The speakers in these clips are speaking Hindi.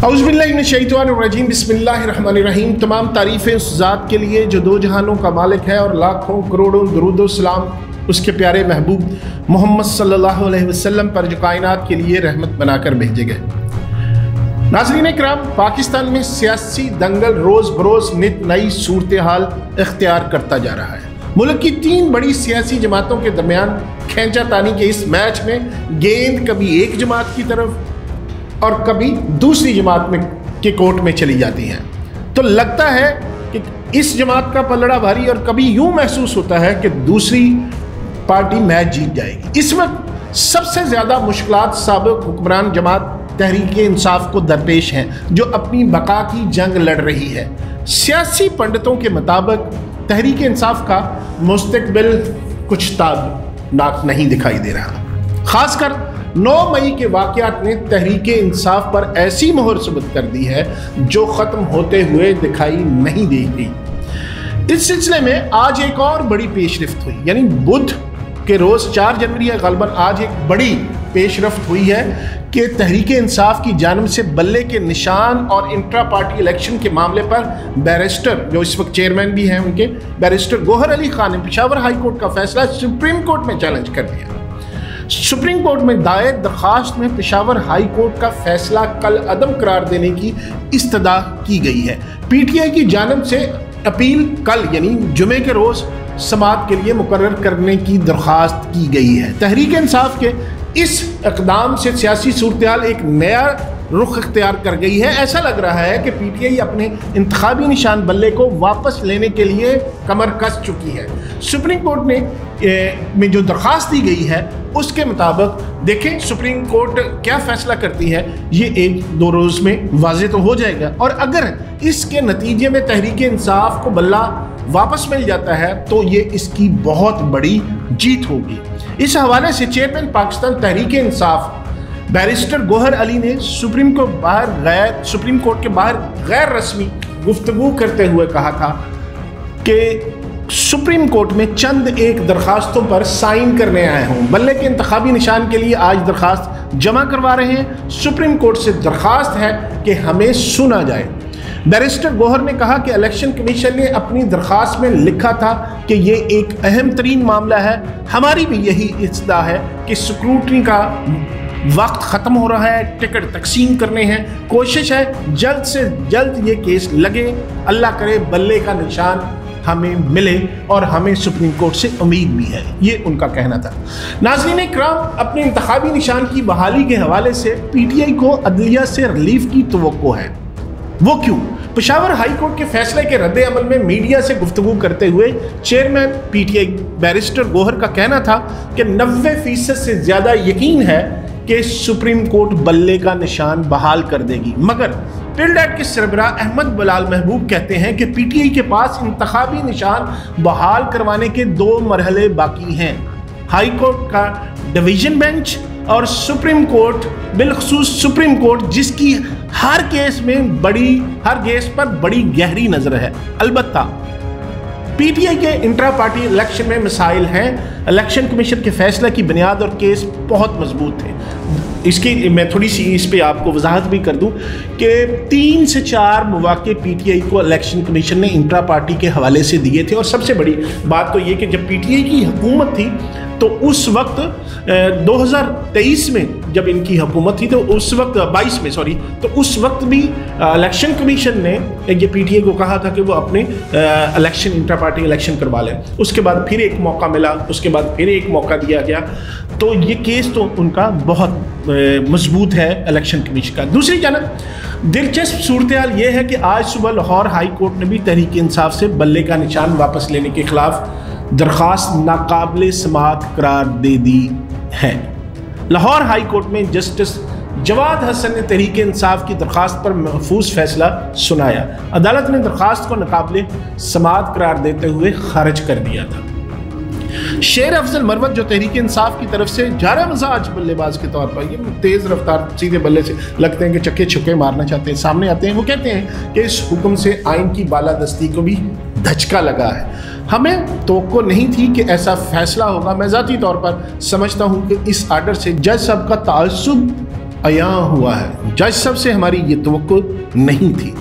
औज़ुबिल्लाहिमिनश्शैतानिर्रजीम बिस्मिल्लाहिर्रहमानिर्रहीम। तमाम तारीफ़ें उस ज़ात के लिए जो दो जहानों का मालिक है और लाखों करोड़ों दुरूद सलाम उसके प्यारे महबूब मोहम्मद सल्लल्लाहु अलैहि वसल्लम पर जो कायनात के लिए रहमत बनाकर भेजे गए। नाज़रीन इकराम, पाकिस्तान में सियासी दंगल रोज़ बरोज़ नित नई सूरत हाल इख्तियार करता जा रहा है। मुल्क की तीन बड़ी सियासी जमातों के दरमियान खींचातानी के इस मैच में गेंद कभी एक जमात की तरफ और कभी दूसरी जमात में के कोर्ट में चली जाती है, तो लगता है कि इस जमात का पलड़ा भारी और कभी यूं महसूस होता है कि दूसरी पार्टी मैच जीत जाएगी। इस वक्त सबसे ज़्यादा मुश्किलात साबिक हुक्मरान जमात तहरीक इंसाफ को दरपेश हैं, जो अपनी बका की जंग लड़ रही है। सियासी पंडितों के मुताबिक तहरीक इंसाफ का मुस्तकबिल कुछ ताबनाक नहीं दिखाई दे रहा। खासकर 9 मई के वाक़यात ने तहरीक इंसाफ पर ऐसी मोहर सुबत कर दी है जो ख़त्म होते हुए दिखाई नहीं देगी। इस सिलसिले में आज एक और बड़ी पेशरफ्त हुई, यानी बुध के रोज़ 4 जनवरी या ग़ालिबन आज एक बड़ी पेशरफ्त हुई है कि तहरीक इंसाफ की जानिब से बल्ले के निशान और इंट्रा पार्टी इलेक्शन के मामले पर बैरिस्टर, जो इस वक्त चेयरमैन भी हैं उनके, बैरिस्टर गोहर अली खान ने पेशावर हाई कोर्ट का फैसला सुप्रीम कोर्ट में चैलेंज कर दिया। सुप्रीम कोर्ट में दायर दरखास्त में पेशावर हाई कोर्ट का फैसला कल अदम करार देने की इस्तदा की गई है। पीटीआई की जानिब से अपील कल यानी जुमे के रोज़ समाअत के लिए मुकर्रर करने की दरख्वास्त की गई है। तहरीक इंसाफ के इस इक़दाम से सियासी सूरत एक नया रुख इख्तियार कर गई है। ऐसा लग रहा है कि पीटीआई अपने इंतखाबी निशान बल्ले को वापस लेने के लिए कमर कस चुकी है। सुप्रीम कोर्ट में जो दरख्वास्त दी गई है उसके मुताबिक देखें सुप्रीम कोर्ट क्या फैसला करती है, ये 1-2 रोज़ में वाज़ेह तो हो जाएगा। और अगर इसके नतीजे में तहरीक इंसाफ को बल्ला वापस मिल जाता है तो ये इसकी बहुत बड़ी जीत होगी। इस हवाले से चेयरमैन पाकिस्तान तहरीक इंसाफ बैरिस्टर गोहर अली ने सुप्रीम कोर्ट के बाहर गैर रस्मी गुफ्तगू करते हुए कहा था कि सुप्रीम कोर्ट में चंद एक दरखास्तों पर साइन करने आए हूँ। बल्ले के इंतखाबी निशान के लिए आज दरखास्त जमा करवा रहे हैं। सुप्रीम कोर्ट से दरखास्त है कि हमें सुना जाए। बैरिस्टर गोहर ने कहा कि इलेक्शन कमीशन ने अपनी दरखास्त में लिखा था कि ये एक अहम तरीन मामला है। हमारी भी यही इस्तदा है कि स्क्रूटनी का वक्त ख़त्म हो रहा है, टिकट तकसीम करने हैं, कोशिश है जल्द से जल्द ये केस लगे। अल्लाह करे बल्ले का निशान हमें मिले और हमें सुप्रीम कोर्ट से उम्मीद भी है, ये उनका कहना था। नाज़रीन इकराम, अपने इंतखाबी निशान की बहाली के हवाले से पीटीआई को अदलिया से रिलीफ की तवक्को है। वो क्यों? पेशावर हाई कोर्ट के फैसले के रद्द अमल में मीडिया से गुफ्तगू करते हुए चेयरमैन पीटीआई बैरिस्टर गोहर का कहना था कि 90% से ज़्यादा यकीन है कि सुप्रीम कोर्ट बल्ले का निशान बहाल कर देगी। मगर टिल्डेट के सरबराह अहमद बलाल महबूब कहते हैं कि पीटीआई के पास इंतखाबी निशान बहाल करवाने के 2 मरहले बाकी हैं। हाई कोर्ट का डिवीजन बेंच और सुप्रीम कोर्ट, बिलखसूस सुप्रीम कोर्ट, जिसकी हर केस पर बड़ी गहरी नज़र है। अलबत्ता पीटीआई के इंट्रा पार्टी इलेक्शन में मसाइल हैं। इलेक्शन कमीशन के फैसले की बुनियाद और केस बहुत मजबूत थे। इसकी मैं थोड़ी सी इस पे आपको वजाहत भी कर दूं कि 3 से 4 मौके पीटीआई को इलेक्शन कमीशन ने इंट्रा पार्टी के हवाले से दिए थे। और सबसे बड़ी बात तो ये कि जब पीटीआई की हुकूमत थी तो उस वक्त 2023 में जब इनकी हुकूमत थी तो उस वक्त 22 में सॉरी, तो उस वक्त भी इलेक्शन कमीशन ने ये पीटीआई को कहा था कि वो अपने इलेक्शन इंट्रा पार्टी इलेक्शन करवा लें। उसके बाद फिर एक मौका मिला, उसके बाद फिर एक मौका दिया गया। तो ये केस तो उनका बहुत मजबूत है इलेक्शन कमीशन का। दूसरी जानब दिलचस्प सूरत हाल ये है कि आज सुबह लाहौर हाई कोर्ट ने भी तहरीक इंसाफ से बल्ले का निशान वापस लेने के खिलाफ दरख्वास्त नाकाबिल समाअत करार दे दी है। लाहौर हाई कोर्ट में जस्टिस जवाद हसन ने तहरीक इंसाफ की दरख्वास्त पर महफूज फैसला सुनाया। अदालत ने दरख्वास्त को नाकाबिल समाअत करार देते हुए खारिज कर दिया था। शेर अफजल मरवत, जो तहरीक इंसाफ की तरफ से जारा मजाज बल्लेबाज के तौर पर, ये तेज़ रफ्तार सीधे बल्ले से लगते हैं कि चक्के छक्के मारना चाहते हैं, सामने आते हैं। वो कहते हैं कि इस हुक्म से आइन की बालादस्ती को भी धचका लगा है। हमें तवक्को नहीं थी कि ऐसा फैसला होगा। मैं ज़ाती तौर पर समझता हूँ कि इस आर्डर से जज साहब का ताल्लुक अया हुआ है। जज साहब से हमारी ये तवक्को नहीं थी।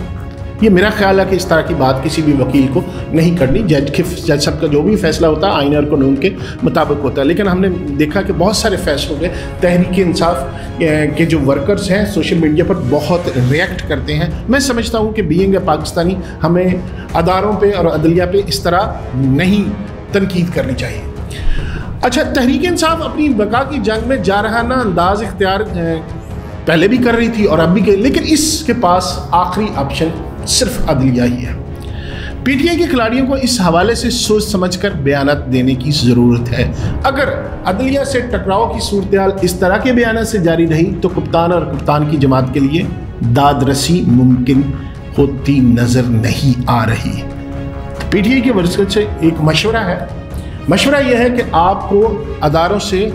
ये मेरा ख्याल है कि इस तरह की बात किसी भी वकील को नहीं करनी। जज साहब का जो भी फैसला होता है आईन और कानून के मुताबिक होता है। लेकिन हमने देखा कि बहुत सारे फैसलों पे तहरीक इंसाफ के जो वर्कर्स हैं सोशल मीडिया पर बहुत रिएक्ट करते हैं। मैं समझता हूँ कि बीइंग ए पाकिस्तानी हमें अदारों पे और अदलिया पे इस तरह नहीं तनकीद करनी चाहिए। अच्छा, तहरीक इंसाफ अपनी बका की जंग में जारहाना अंदाज इख्तियार पहले भी कर रही थी और अब भी कर, लेकिन इसके पास आखिरी ऑप्शन सिर्फ अदलिया ही है। पीटीआई के खिलाड़ियों को इस हवाले से सोच समझकर बयानात देने की ज़रूरत है। अगर अदलिया से टकराव की सूरत इस तरह के बयानात से जारी रही तो कप्तान और कप्तान की जमात के लिए दादरसी मुमकिन होती नज़र नहीं आ रही। तो पीटीआई के वर्कर्स से एक मशवरा है। मशवरा यह है कि आपको अदारों से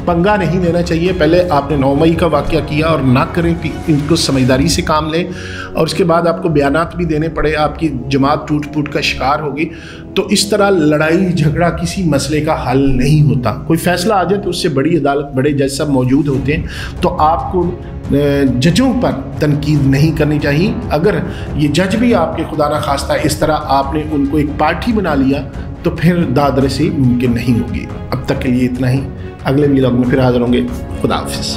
पंगा नहीं लेना चाहिए। पहले आपने 9 मई का वाक़या किया और ना करें कि इनको समझदारी से काम लें, और उसके बाद आपको बयानात भी देने पड़े, आपकी जमात टूट फूट का शिकार होगी। तो इस तरह लड़ाई झगड़ा किसी मसले का हल नहीं होता। कोई फैसला आ जाए तो उससे बड़ी अदालत, बड़े जज सब मौजूद होते हैं, तो आपको जजों पर तनकीद नहीं करनी चाहिए। अगर ये जज भी आपके खुदा ना खास्ता इस तरह आपने उनको एक पार्टी बना लिया तो फिर दादरसी मुमकिन नहीं होगी। अब तक के लिए इतना ही। अगले व्लॉग में फिर हाजिर होंगे। खुदा हाफिज़।